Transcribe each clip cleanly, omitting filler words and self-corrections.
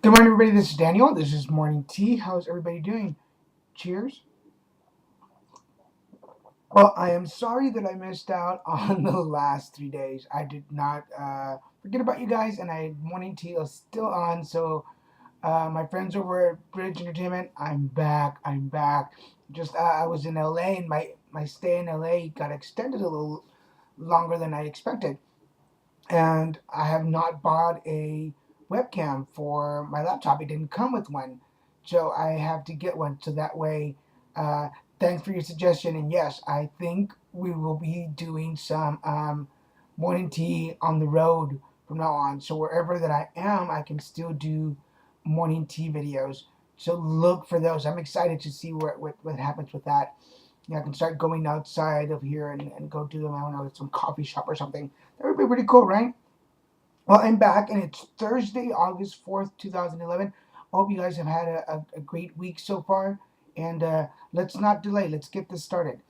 Good morning, everybody. This is Daniel. This is Morning Tea. How's everybody doing? Cheers. Well, I am sorry that I missed out on the last 3 days. I did not forget about you guys, and Morning Tea is still on. So, my friends over at British Entertainment, I'm back. I'm back. Just I was in LA, and my stay in LA got extended a little longer than I expected. And I have not bought a webcam for my laptop. It didn't come with one, so I have to get one. So that way, uh, thanks for your suggestion. And yes, I think we will be doing some morning tea on the road from now on. So wherever that I am, I can still do morning tea videos. So look for those. I'm excited to see what happens with that. Yeah, I can start going outside of here and go do them. I don't know, some coffee shop or something. That would be pretty cool, right? Well, I'm back, and it's Thursday, August 4th, 2011. I hope you guys have had a great week so far. And let's not delay. Let's get this started.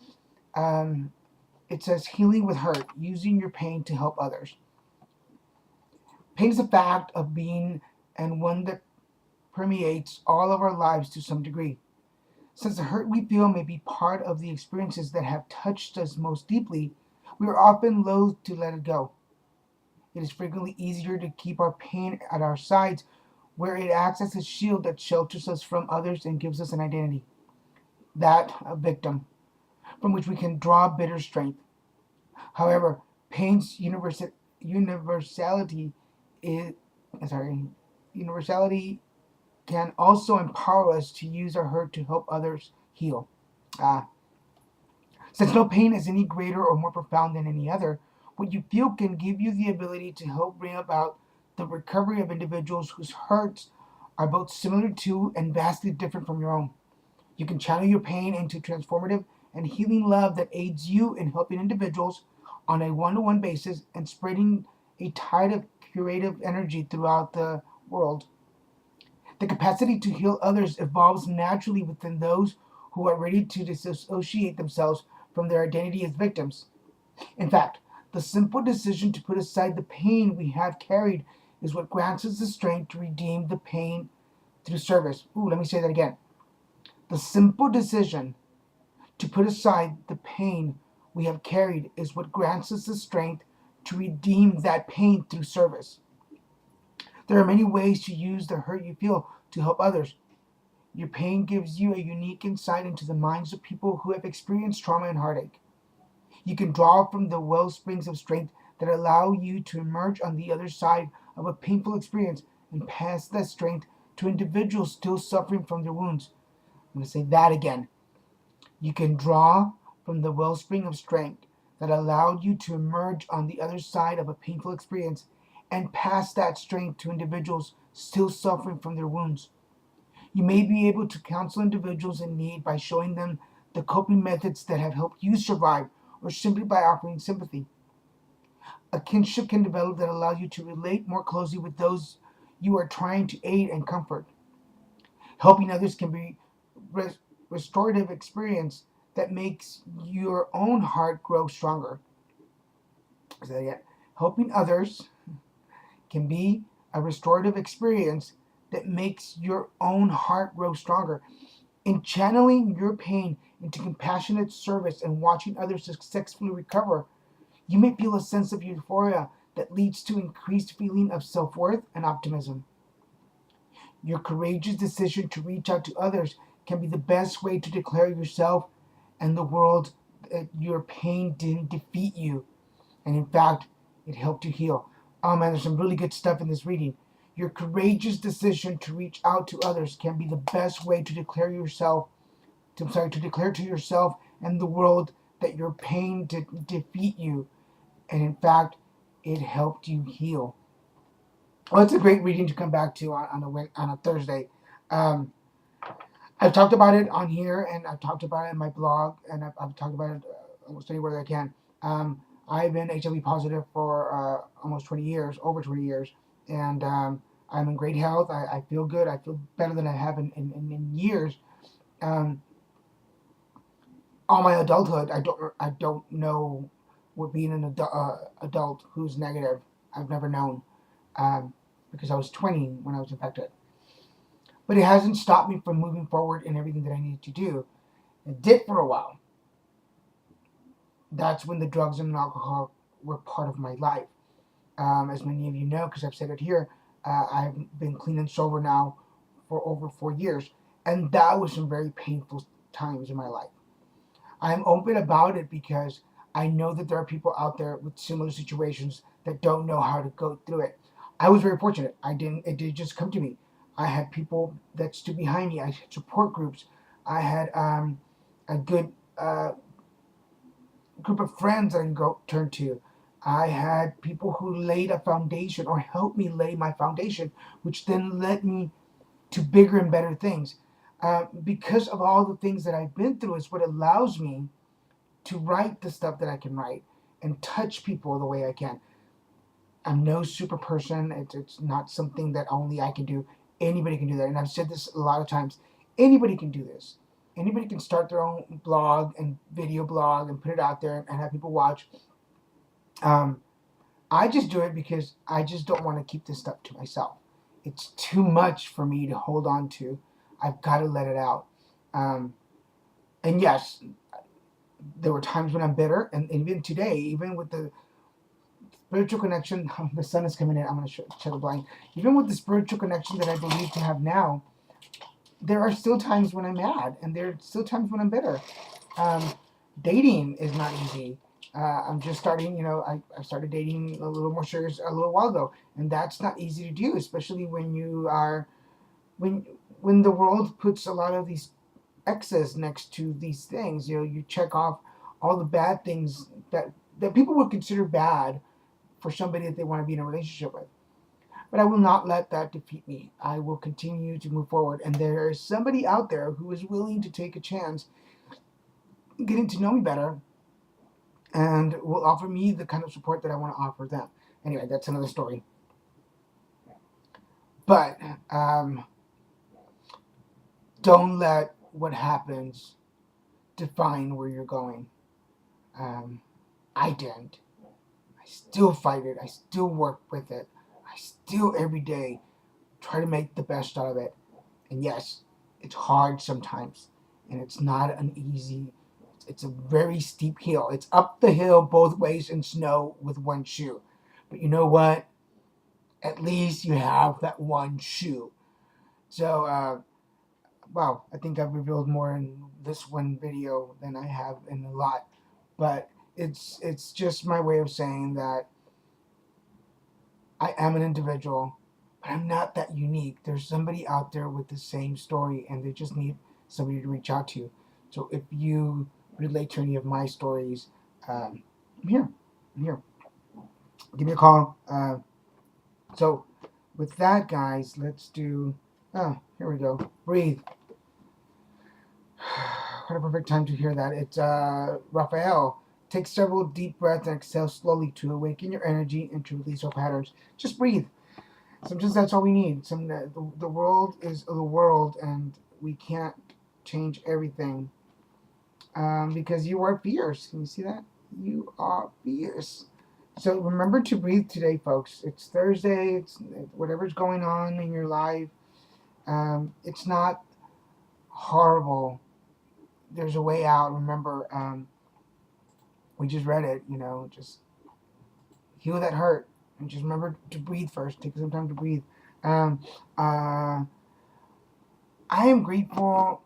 Um, it says healing with hurt, using your pain to help others. Pain is a fact of being and one that permeates all of our lives to some degree. Since the hurt we feel may be part of the experiences that have touched us most deeply, we are often loath to let it go. It is frequently easier to keep our pain at our sides, where it acts as a shield that shelters us from others and gives us an identity, that a victim, from which we can draw bitter strength. However, pain's universality is sorry, universality can also empower us to use our hurt to help others heal. Ah, since no pain is any greater or more profound than any other, what you feel can give you the ability to help bring about the recovery of individuals whose hurts are both similar to and vastly different from your own. You can channel your pain into transformative and healing love that aids you in helping individuals on a one to one basis and spreading a tide of curative energy throughout the world. The capacity to heal others evolves naturally within those who are ready to disassociate themselves from their identity as victims. In fact, the simple decision to put aside the pain we have carried is what grants us the strength to redeem the pain through service. Ooh, let me say that again. The simple decision to put aside the pain we have carried is what grants us the strength to redeem that pain through service. There are many ways to use the hurt you feel to help others. Your pain gives you a unique insight into the minds of people who have experienced trauma and heartache. You can draw from the well springs of strength that allow you to emerge on the other side of a painful experience and pass that strength to individuals still suffering from their wounds. I'm going to say that again. You can draw from the wellspring of strength that allowed you to emerge on the other side of a painful experience and pass that strength to individuals still suffering from their wounds. You may be able to counsel individuals in need by showing them the coping methods that have helped you survive, or simply by offering sympathy. A kinship can develop that allows you to relate more closely with those you are trying to aid and comfort. Helping others can be a restorative experience that makes your own heart grow stronger. So yeah, helping others can be a restorative experience that makes your own heart grow stronger. In channeling your pain into compassionate service and watching others successfully recover, you may feel a sense of euphoria that leads to increased feeling of self-worth and optimism. Your courageous decision to reach out to others can be the best way to declare yourself and the world that your pain didn't defeat you, and in fact, it helped you heal. Oh man, there's some really good stuff in this reading. Your courageous decision to reach out to others can be the best way to declare yourself to declare to yourself and the world that your pain didn't defeat you, and in fact, it helped you heal. Well, it's a great reading to come back to on a Thursday. Um, I've talked about it on here, and I've talked about it in my blog, and I've talked about it almost anywhere that I can. I've been HIV positive for almost 20 years, over 20 years, and I'm in great health. I feel good. I feel better than I have in years. Um, all my adulthood, I don't know what being an adult who's negative. I've never known, because I was 20 when I was infected. But it hasn't stopped me from moving forward in everything that I needed to do. It did for a while. That's when the drugs and alcohol were part of my life. As many of you know, because I've said it here, I've been clean and sober now for over 4 years, and that was some very painful times in my life. I'm open about it because I know that there are people out there with similar situations that don't know how to go through it. I was very fortunate. I didn't. It did just come to me. I had people that stood behind me. I had support groups. I had a good group of friends that I can go turn to. I had people who laid a foundation or helped me lay my foundation, which then led me to bigger and better things. Because of all the things that I've been through, is what allows me to write the stuff that I can write and touch people the way I can. I'm no super person. It's not something that only I can do. Anybody can do that. And I've said this a lot of times. Anybody can do this. Anybody can start their own blog and video blog and put it out there and have people watch. Um, I just do it because I just don't want to keep this stuff to myself. It's too much for me to hold on to. I've got to let it out. Um, and yes, there were times when I'm bitter, and even today, even with the spiritual connection, the sun is coming in. I'm going to shut the blind. Even with the spiritual connection that I believe to have now, there are still times when I'm mad, and there are still times when I'm bitter. Um, Dating is not easy. I'm just starting, I started dating a little more serious a little while ago, and that's not easy to do, especially when you are when when the world puts a lot of these X's next to these things. You check off all the bad things that people would consider bad for somebody that they want to be in a relationship with. But I will not let that defeat me. I will continue to move forward, and there is somebody out there who is willing to take a chance, getting to know me better, and will offer me the kind of support that I want to offer them. Anyway, that's another story. But don't let what happens define where you're going. Um, I didn't. I still fight it. I still work with it. I still every day try to make the best out of it. And yes, it's hard sometimes, and it's not an easy. It's a very steep hill. It's up the hill both ways in snow with one shoe. But you know what? At least you have that one shoe. So, wow, I think I've revealed more in this one video than I have in a lot. But it's just my way of saying that I am an individual, but I'm not that unique. There's somebody out there with the same story, and they just need somebody to reach out to. So if you relate to any of my stories, I'm here. I'm here. Give me a call. So with that, guys, let's do. Oh, here we go. Breathe. What a perfect time to hear that. It's Raphael. Take several deep breaths and exhale slowly to awaken your energy and to release our patterns. Just breathe. Sometimes that's all we need. The world is the world, and we can't change everything because you are fierce. Can you see that? You are fierce. So remember to breathe today, folks. It's Thursday. It's whatever's going on in your life. It's not horrible. There's a way out. Remember, we just read it. Just heal that hurt, and just remember to breathe first. Take some time to breathe. Um, uh, I am grateful.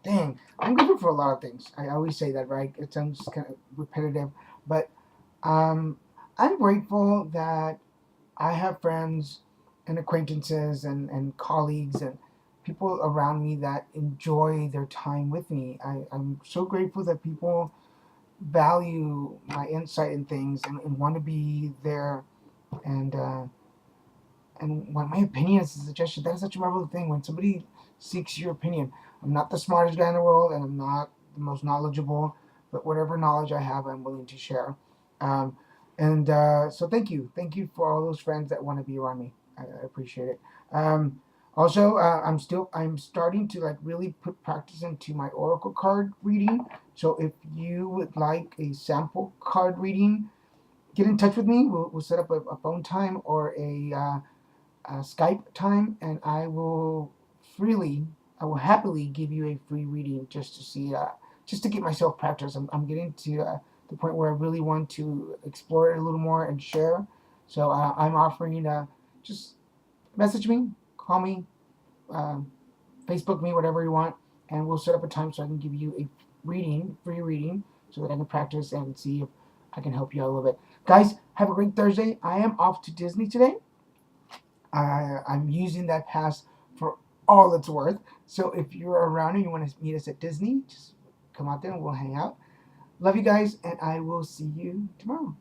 Dang, I'm grateful for a lot of things. I always say that, right? It sounds kind of repetitive, but um, I'm grateful that I have friends and acquaintances and colleagues and people around me that enjoy their time with me. I'm so grateful that people value my insight in things and want to be there and what my opinion is a suggestion. That is such a marvelous thing when somebody seeks your opinion. I'm not the smartest guy in the world, and I'm not the most knowledgeable, but whatever knowledge I have, I'm willing to share. Um, and so, thank you for all those friends that want to be around me. I appreciate it. Also, I'm starting to like really put practice into my oracle card reading. So, if you would like a sample card reading, get in touch with me. We'll set up a phone time or Skype time, and I will happily give you a free reading just to see, just to get myself practice. I'm getting to the point where I really want to explore it a little more and share. So I'm offering, just message me, call me, uh, Facebook me, whatever you want, and we'll set up a time so I can give you a free reading, so that I can practice and see if I can help you out a little bit. Guys, have a great Thursday. I am off to Disney today. I'm using that pass for all it's worth. So if you're around and you want to meet us at Disney, just come out there and we'll hang out. Love you guys, and I will see you tomorrow.